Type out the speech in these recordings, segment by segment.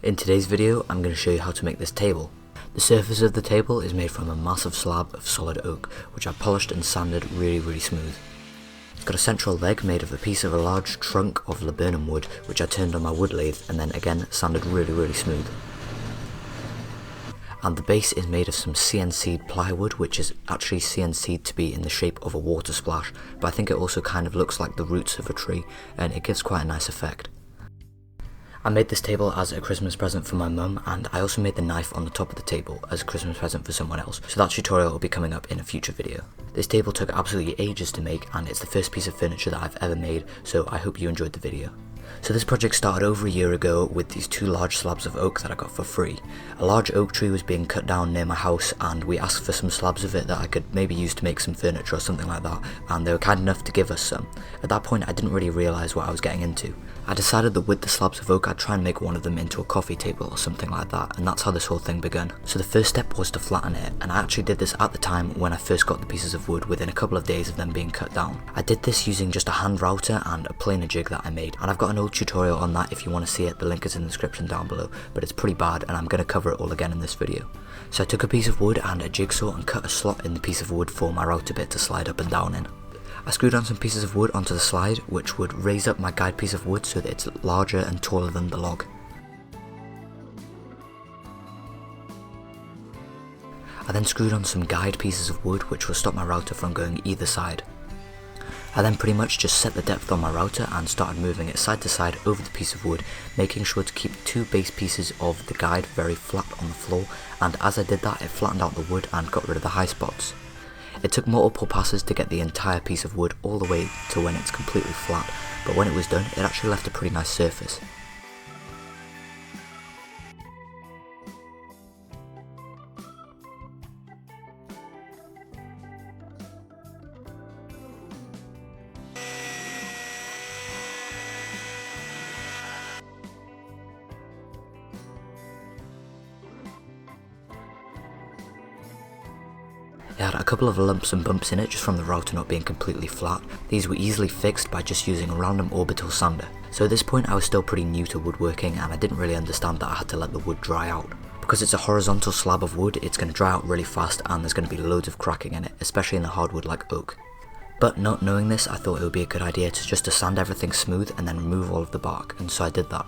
In today's video, I'm going to show you how to make this table. The surface of the table is made from a massive slab of solid oak, which I polished and sanded really smooth. It's got a central leg made of a piece of a large trunk of laburnum wood, which I turned on my wood lathe and then again sanded really smooth. And the base is made of some CNC'd plywood, which is actually CNC'd to be in the shape of a water splash, but I think it also kind of looks like the roots of a tree, and it gives quite a nice effect. I made this table as a Christmas present for my mum, and I also made the knife on the top of the table as a Christmas present for someone else, so that tutorial will be coming up in a future video. This table took absolutely ages to make, and it's the first piece of furniture that I've ever made, so I hope you enjoyed the video. So this project started over a year ago with these two large slabs of oak that I got for free. A large oak tree was being cut down near my house, and we asked for some slabs of it that I could maybe use to make some furniture or something like that, and they were kind enough to give us some. At that point I didn't really realise what I was getting into. I decided that with the slabs of oak I'd try and make one of them into a coffee table or something like that, and that's how this whole thing began. So the first step was to flatten it, and I actually did this at the time when I first got the pieces of wood within a couple of days of them being cut down. I did this using just a hand router and a planer jig that I made, and I've got an old tutorial on that if you want to see it. The link is in the description down below, but it's pretty bad and I'm going to cover it all again in this video. So I took a piece of wood and a jigsaw and cut a slot in the piece of wood for my router bit to slide up and down in. I screwed on some pieces of wood onto the slide, which would raise up my guide piece of wood so that it's larger and taller than the log. I then screwed on some guide pieces of wood which will stop my router from going either side. I then pretty much just set the depth on my router and started moving it side to side over the piece of wood, making sure to keep two base pieces of the guide very flat on the floor, and as I did that it flattened out the wood and got rid of the high spots. It took multiple passes to get the entire piece of wood all the way to when it's completely flat, but when it was done it actually left a pretty nice surface. It had a couple of lumps and bumps in it just from the router not being completely flat. These were easily fixed by just using a random orbital sander. So at this point I was still pretty new to woodworking and I didn't really understand that I had to let the wood dry out. Because it's a horizontal slab of wood, it's going to dry out really fast and there's going to be loads of cracking in it, especially in the hardwood like oak. But not knowing this, I thought it would be a good idea to just sand everything smooth and then remove all of the bark, and so I did that.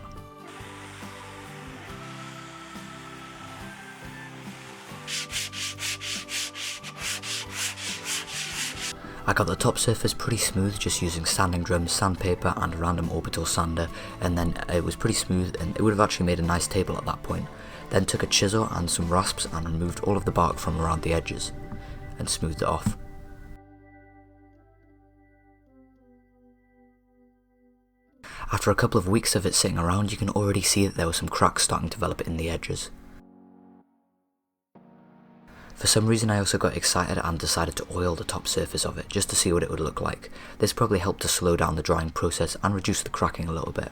I got the top surface pretty smooth just using sanding drums, sandpaper and a random orbital sander, and then it was pretty smooth and it would have actually made a nice table at that point. Then took a chisel and some rasps and removed all of the bark from around the edges and smoothed it off. After a couple of weeks of it sitting around, you can already see that there were some cracks starting to develop in the edges. For some reason I also got excited and decided to oil the top surface of it just to see what it would look like. This probably helped to slow down the drying process and reduce the cracking a little bit.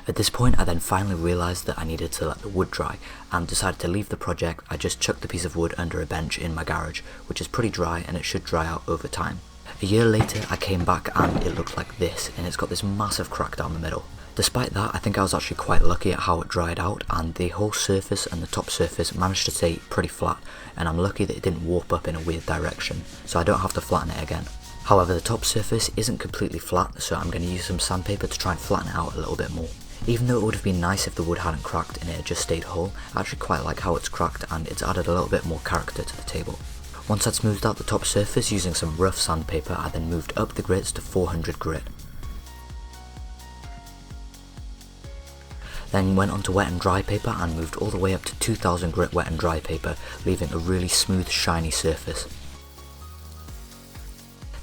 At this point I then finally realised that I needed to let the wood dry and decided to leave the project. I just chucked the piece of wood under a bench in my garage, which is pretty dry and it should dry out over time. A year later I came back and it looked like this, and it's got this massive crack down the middle. Despite that, I think I was actually quite lucky at how it dried out, and the whole surface and the top surface managed to stay pretty flat, and I'm lucky that it didn't warp up in a weird direction, so I don't have to flatten it again. However, the top surface isn't completely flat, so I'm going to use some sandpaper to try and flatten it out a little bit more. Even though it would have been nice if the wood hadn't cracked and it had just stayed whole, I actually quite like how it's cracked and it's added a little bit more character to the table. Once I'd smoothed out the top surface using some rough sandpaper, I then moved up the grits to 400 grit. Then went onto wet and dry paper and moved all the way up to 2000 grit wet and dry paper, leaving a really smooth shiny surface.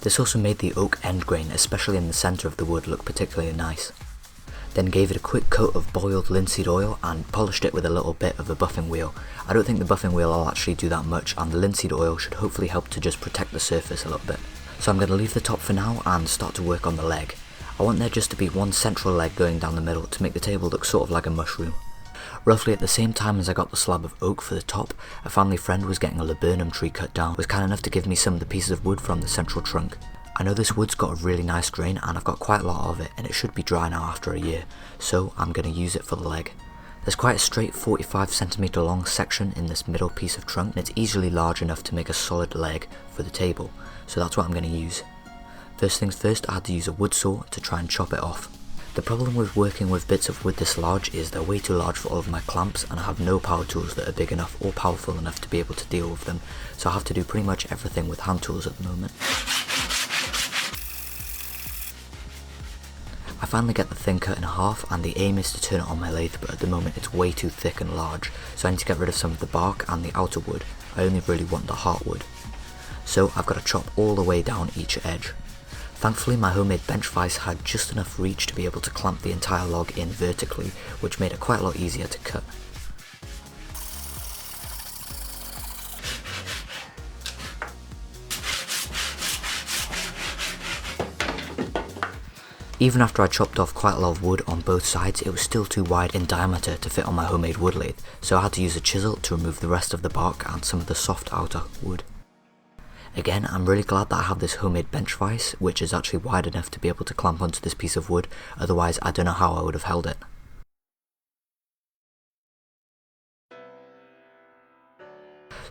This also made the oak end grain, especially in the centre of the wood, look particularly nice. Then gave it a quick coat of boiled linseed oil and polished it with a little bit of a buffing wheel. I don't think the buffing wheel will actually do that much, and the linseed oil should hopefully help to just protect the surface a little bit. So I'm going to leave the top for now and start to work on the leg. I want there just to be one central leg going down the middle to make the table look sort of like a mushroom. Roughly at the same time as I got the slab of oak for the top, a family friend was getting a laburnum tree cut down, was kind enough to give me some of the pieces of wood from the central trunk. I know this wood's got a really nice grain and I've got quite a lot of it, and it should be dry now after a year, so I'm going to use it for the leg. There's quite a straight 45cm long section in this middle piece of trunk, and it's easily large enough to make a solid leg for the table, so that's what I'm going to use. First things first, I had to use a wood saw to try and chop it off. The problem with working with bits of wood this large is they're way too large for all of my clamps, and I have no power tools that are big enough or powerful enough to be able to deal with them, so I have to do pretty much everything with hand tools at the moment. I finally get the thing cut in half, and the aim is to turn it on my lathe, but at the moment it's way too thick and large, so I need to get rid of some of the bark and the outer wood. I only really want the heartwood. So I've got to chop all the way down each edge. Thankfully my homemade bench vise had just enough reach to be able to clamp the entire log in vertically, which made it quite a lot easier to cut. Even after I chopped off quite a lot of wood on both sides, it was still too wide in diameter to fit on my homemade wood lathe, so I had to use a chisel to remove the rest of the bark and some of the soft outer wood. Again, I'm really glad that I have this homemade bench vise, which is actually wide enough to be able to clamp onto this piece of wood, otherwise I don't know how I would have held it.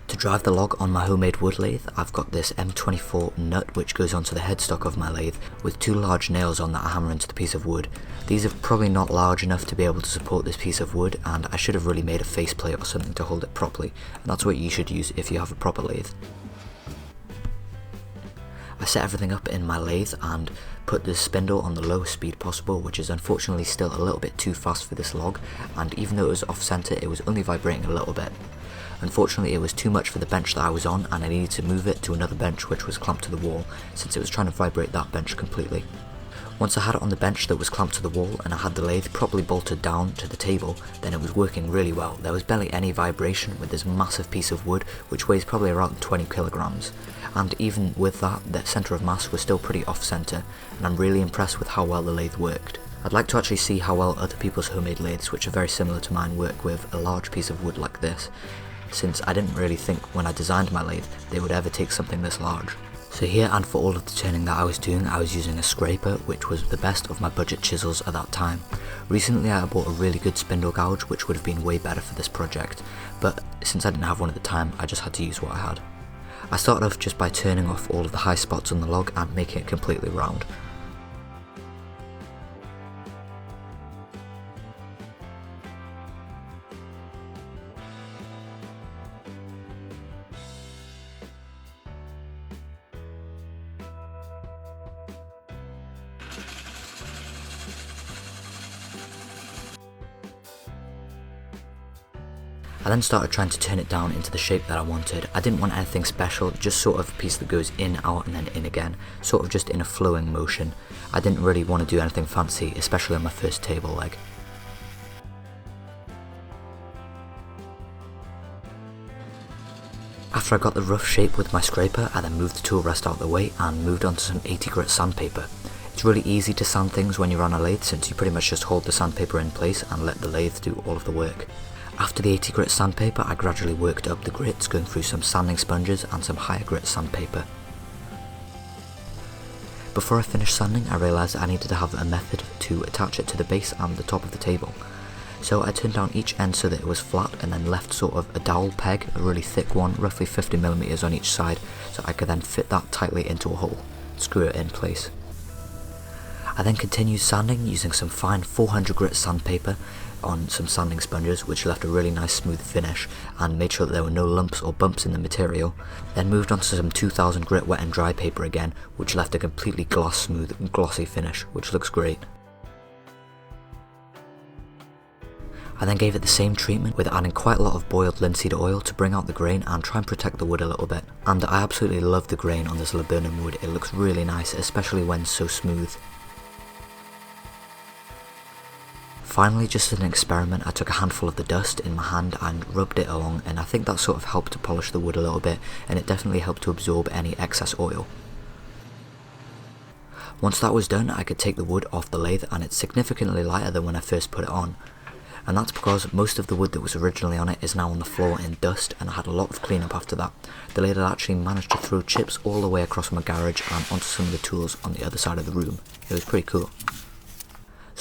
To drive the log on my homemade wood lathe, I've got this M24 nut which goes onto the headstock of my lathe with two large nails on that I hammer into the piece of wood. These are probably not large enough to be able to support this piece of wood, and I should have really made a faceplate or something to hold it properly, and that's what you should use if you have a proper lathe. I set everything up in my lathe and put the spindle on the lowest speed possible, which is unfortunately still a little bit too fast for this log, and even though it was off center it was only vibrating a little bit. Unfortunately it was too much for the bench that I was on, and I needed to move it to another bench which was clamped to the wall, since it was trying to vibrate that bench completely. Once I had it on the bench that was clamped to the wall and I had the lathe properly bolted down to the table, then it was working really well. There was barely any vibration with this massive piece of wood which weighs probably around 20 kilograms. And even with that, the centre of mass was still pretty off centre, and I'm really impressed with how well the lathe worked. I'd like to actually see how well other people's homemade lathes, which are very similar to mine, work with a large piece of wood like this, since I didn't really think when I designed my lathe they would ever take something this large. So here, and for all of the turning that I was doing, I was using a scraper, which was the best of my budget chisels at that time. Recently I bought a really good spindle gouge which would have been way better for this project, but since I didn't have one at the time I just had to use what I had. I started off just by turning off all of the high spots on the log and making it completely round. I then started trying to turn it down into the shape that I wanted. I didn't want anything special, just sort of a piece that goes in, out and then in again, sort of just in a flowing motion. I didn't really want to do anything fancy, especially on my first table leg. After I got the rough shape with my scraper, I then moved the tool rest out of the way and moved on to some 80 grit sandpaper. It's really easy to sand things when you're on a lathe, since you pretty much just hold the sandpaper in place and let the lathe do all of the work. After the 80 grit sandpaper, I gradually worked up the grits, going through some sanding sponges and some higher grit sandpaper. Before I finished sanding, I realised I needed to have a method to attach it to the base and the top of the table. So I turned down each end so that it was flat, and then left sort of a dowel peg, a really thick one, roughly 50mm on each side, so I could then fit that tightly into a hole, screw it in place. I then continued sanding using some fine 400 grit sandpaper on some sanding sponges, which left a really nice smooth finish and made sure that there were no lumps or bumps in the material. Then moved on to some 2000 grit wet and dry paper again, which left a completely glass smooth and glossy finish, which looks great. I then gave it the same treatment with adding quite a lot of boiled linseed oil to bring out the grain and try and protect the wood a little bit. And I absolutely love the grain on this laburnum wood. It looks really nice, especially when so smooth. Finally, just as an experiment, I took a handful of the dust in my hand and rubbed it along, and I think that sort of helped to polish the wood a little bit, and it definitely helped to absorb any excess oil. Once that was done, I could take the wood off the lathe, and it's significantly lighter than when I first put it on. And that's because most of the wood that was originally on it is now on the floor in dust, and I had a lot of cleanup after that. The lathe had actually managed to throw chips all the way across my garage and onto some of the tools on the other side of the room. It was pretty cool.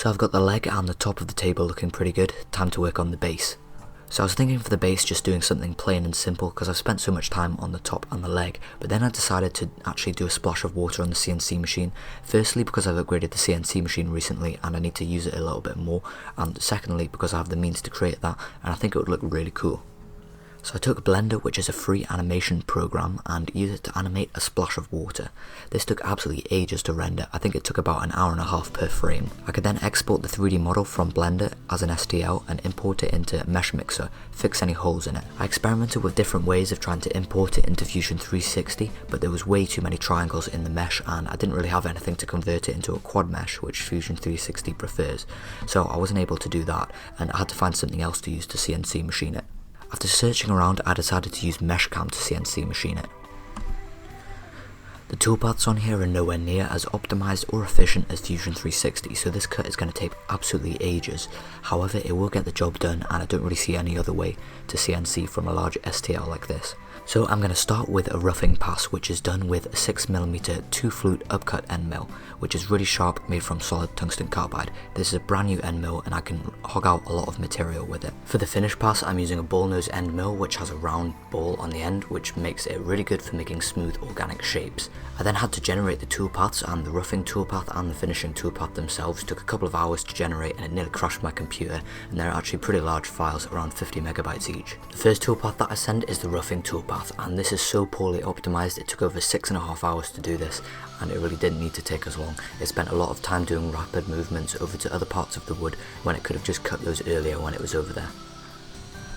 So I've got the leg and the top of the table looking pretty good, time to work on the base. So I was thinking for the base just doing something plain and simple because I've spent so much time on the top and the leg, but then I decided to actually do a splash of water on the CNC machine. Firstly because I've upgraded the CNC machine recently and I need to use it a little bit more, and secondly because I have the means to create that and I think it would look really cool. So I took Blender, which is a free animation program, and used it to animate a splash of water. This took absolutely ages to render. I think it took about an hour and a half per frame. I could then export the 3D model from Blender as an STL and import it into Mesh Mixer, fix any holes in it. I experimented with different ways of trying to import it into Fusion 360, but there was way too many triangles in the mesh and I didn't really have anything to convert it into a quad mesh, which Fusion 360 prefers. So I wasn't able to do that and I had to find something else to use to CNC machine it. After searching around, I decided to use Meshcam to CNC machine it. The toolpaths on here are nowhere near as optimised or efficient as Fusion 360, so this cut is going to take absolutely ages. However, it will get the job done and I don't really see any other way to CNC from a large STL like this. So I'm going to start with a roughing pass, which is done with a 6mm 2-flute upcut end mill, which is really sharp, made from solid tungsten carbide. This is a brand new end mill and I can hog out a lot of material with it. For the finish pass I'm using a ball nose end mill which has a round ball on the end, which makes it really good for making smooth organic shapes. I then had to generate the toolpaths, and the roughing toolpath and the finishing toolpath themselves took a couple of hours to generate and it nearly crashed my computer, and they're actually pretty large files, around 50 megabytes each. The first toolpath that I send is the roughing toolpath, and this is so poorly optimized it took over 6.5 hours to do this, and it really didn't need to take as long. It spent a lot of time doing rapid movements over to other parts of the wood when it could have just cut those earlier when it was over there.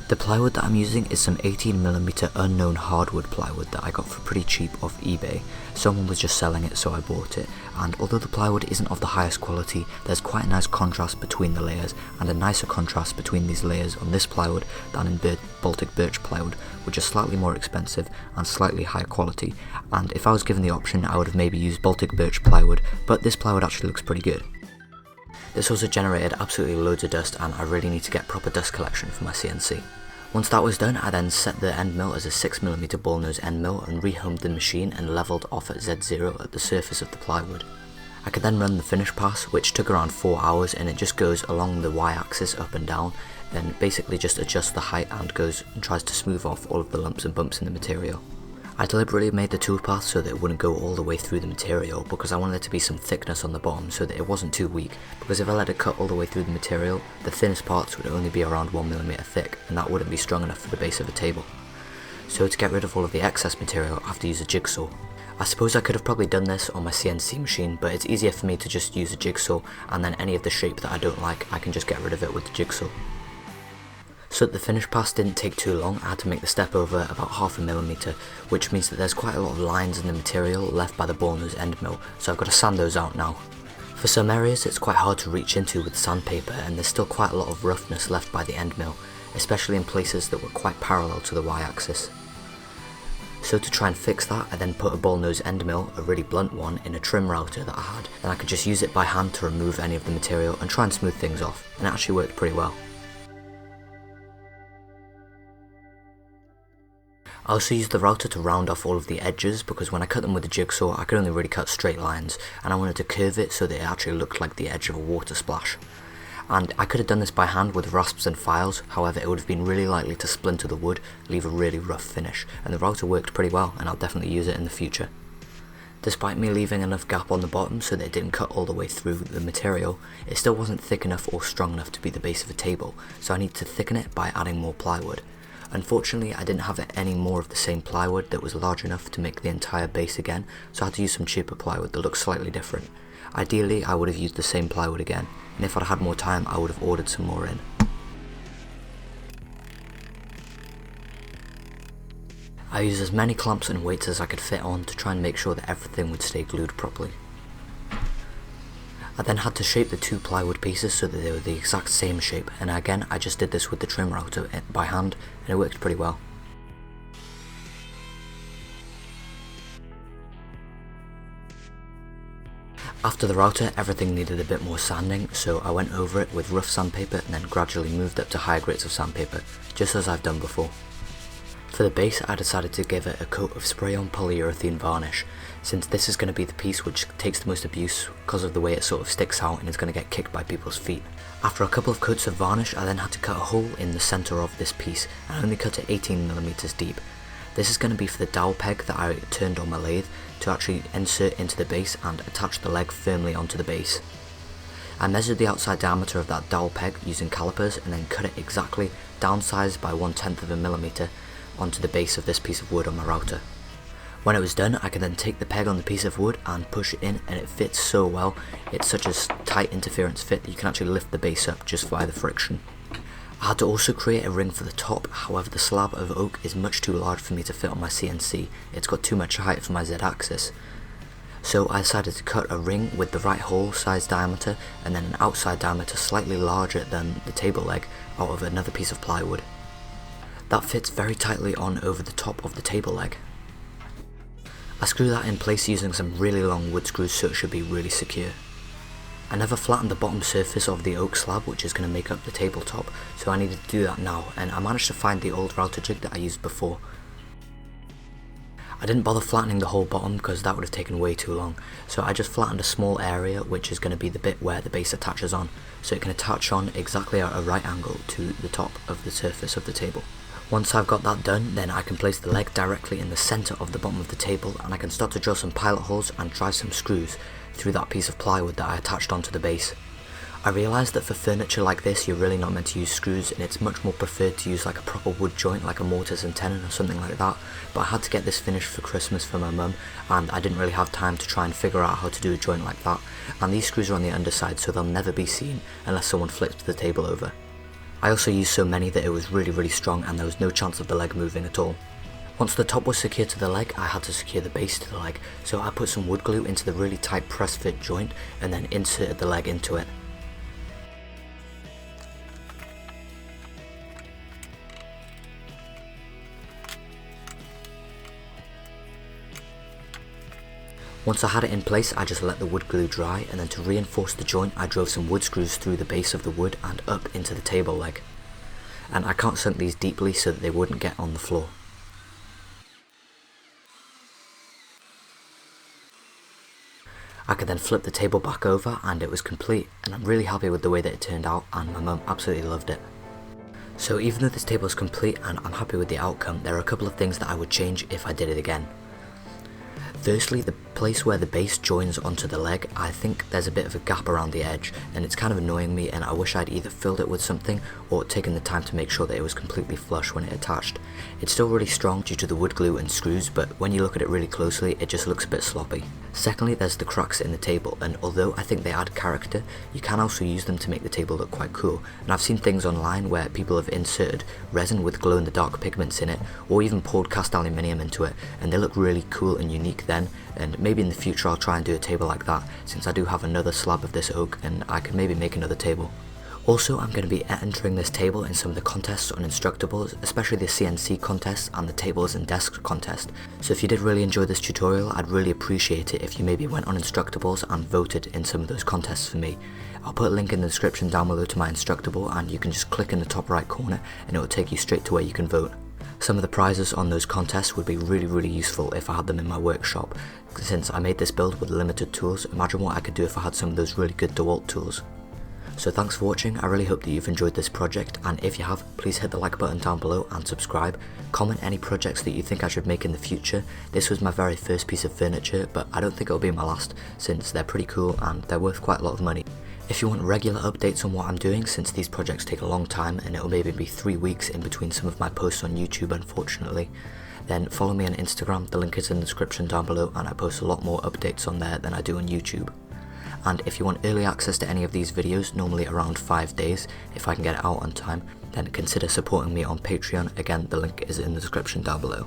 The plywood that I'm using is some 18mm unknown hardwood plywood that I got for pretty cheap off eBay. Someone was just selling it so I bought it, and although the plywood isn't of the highest quality, there's quite a nice contrast between the layers, and a nicer contrast between these layers on this plywood than in Baltic birch plywood, which is slightly more expensive and slightly higher quality, and if I was given the option I would have maybe used Baltic birch plywood, but this plywood actually looks pretty good. This also generated absolutely loads of dust and I really need to get proper dust collection for my CNC. Once that was done, I then set the end mill as a 6mm ball nose end mill and rehomed the machine and levelled off at Z0 at the surface of the plywood. I could then run the finish pass, which took around 4 hours, and it just goes along the y-axis up and down and basically just adjusts the height and goes and tries to smooth off all of the lumps and bumps in the material. I deliberately made the toolpath so that it wouldn't go all the way through the material because I wanted there to be some thickness on the bottom so that it wasn't too weak, because if I let it cut all the way through the material, the thinnest parts would only be around 1mm thick and that wouldn't be strong enough for the base of a table. So to get rid of all of the excess material I have to use a jigsaw. I suppose I could have probably done this on my CNC machine, but it's easier for me to just use a jigsaw and then any of the shape that I don't like I can just get rid of it with the jigsaw. So the finish pass didn't take too long. I had to make the step over about 0.5mm, which means that there's quite a lot of lines in the material left by the ball nose end mill, so I've got to sand those out now. For some areas it's quite hard to reach into with sandpaper and there's still quite a lot of roughness left by the end mill, especially in places that were quite parallel to the y-axis. So to try and fix that, I then put a ball nose end mill, a really blunt one, in a trim router that I had, and I could just use it by hand to remove any of the material and try and smooth things off, and it actually worked pretty well. I also used the router to round off all of the edges because when I cut them with the jigsaw I could only really cut straight lines, and I wanted to curve it so that it actually looked like the edge of a water splash. And I could have done this by hand with rasps and files, however it would have been really likely to splinter the wood, leave a really rough finish, and the router worked pretty well and I'll definitely use it in the future. Despite me leaving enough gap on the bottom so that it didn't cut all the way through the material, it still wasn't thick enough or strong enough to be the base of a table, so I need to thicken it by adding more plywood. Unfortunately, I didn't have any more of the same plywood that was large enough to make the entire base again, so I had to use some cheaper plywood that looks slightly different. Ideally, I would have used the same plywood again, and if I'd had more time, I would have ordered some more in. I used as many clamps and weights as I could fit on to try and make sure that everything would stay glued properly. I then had to shape the two plywood pieces so that they were the exact same shape, and again I just did this with the trim router by hand and it worked pretty well. After the router everything needed a bit more sanding, so I went over it with rough sandpaper and then gradually moved up to higher grades of sandpaper, just as I've done before. For the base, I decided to give it a coat of spray-on polyurethane varnish, since this is going to be the piece which takes the most abuse because of the way it sort of sticks out and is going to get kicked by people's feet. After a couple of coats of varnish, I then had to cut a hole in the centre of this piece, and I only cut it 18mm deep. This is going to be for the dowel peg that I turned on my lathe to actually insert into the base and attach the leg firmly onto the base. I measured the outside diameter of that dowel peg using calipers and then cut it exactly downsized by 1/10 of a millimeter onto the base of this piece of wood on my router. When it was done, I could then take the peg on the piece of wood and push it in, and it fits so well. It's such a tight interference fit that you can actually lift the base up just via the friction. I had to also create a ring for the top, however the slab of oak is much too large for me to fit on my CNC. It's got too much height for my Z-axis. So I decided to cut a ring with the right hole size diameter and then an outside diameter slightly larger than the table leg out of another piece of plywood. That fits very tightly on over the top of the table leg. I screw that in place using some really long wood screws so it should be really secure. I never flattened the bottom surface of the oak slab, which is going to make up the tabletop, so I needed to do that now, and I managed to find the old router jig that I used before. I didn't bother flattening the whole bottom because that would have taken way too long, so I just flattened a small area which is going to be the bit where the base attaches on, so it can attach on exactly at a right angle to the top of the surface of the table. Once I've got that done, then I can place the leg directly in the centre of the bottom of the table, and I can start to drill some pilot holes and drive some screws through that piece of plywood that I attached onto the base. I realised that for furniture like this you're really not meant to use screws, and it's much more preferred to use like a proper wood joint like a mortise and tenon or something like that, but I had to get this finished for Christmas for my mum, and I didn't really have time to try and figure out how to do a joint like that, and these screws are on the underside so they'll never be seen unless someone flips the table over. I also used so many that it was really strong and there was no chance of the leg moving at all. Once the top was secured to the leg, I had to secure the base to the leg, so I put some wood glue into the really tight press fit joint and then inserted the leg into it. Once I had it in place, I just let the wood glue dry, and then to reinforce the joint I drove some wood screws through the base of the wood and up into the table leg. And I can't sunk these deeply so that they wouldn't get on the floor. I could then flip the table back over and it was complete, and I'm really happy with the way that it turned out, and my mum absolutely loved it. So even though this table is complete and I'm happy with the outcome, there are a couple of things that I would change if I did it again. Firstly, the place where the base joins onto the leg, I think there's a bit of a gap around the edge and it's kind of annoying me, and I wish I'd either filled it with something or taken the time to make sure that it was completely flush when it attached. It's still really strong due to the wood glue and screws, but when you look at it really closely it just looks a bit sloppy. Secondly, there's the cracks in the table, and although I think they add character, you can also use them to make the table look quite cool, and I've seen things online where people have inserted resin with glow in the dark pigments in it, or even poured cast aluminium into it, and they look really cool and unique then, and maybe in the future I'll try and do a table like that, since I do have another slab of this oak and I can maybe make another table. Also, I'm going to be entering this table in some of the contests on Instructables, especially the CNC contest and the tables and desks contest. So if you did really enjoy this tutorial, I'd really appreciate it if you maybe went on Instructables and voted in some of those contests for me. I'll put a link in the description down below to my Instructable, and you can just click in the top right corner and it will take you straight to where you can vote. Some of the prizes on those contests would be really useful if I had them in my workshop. Since I made this build with limited tools, imagine what I could do if I had some of those really good DeWalt tools. So thanks for watching. I really hope that you've enjoyed this project, and if you have, please hit the like button down below and subscribe. Comment any projects that you think I should make in the future. This was my very first piece of furniture, but I don't think it'll be my last, since they're pretty cool and they're worth quite a lot of money. If you want regular updates on what I'm doing, since these projects take a long time and it'll maybe be 3 weeks in between some of my posts on YouTube unfortunately, then follow me on Instagram, the link is in the description down below, and I post a lot more updates on there than I do on YouTube. And if you want early access to any of these videos, normally around 5 days, if I can get it out on time, then consider supporting me on Patreon. Again, the link is in the description down below.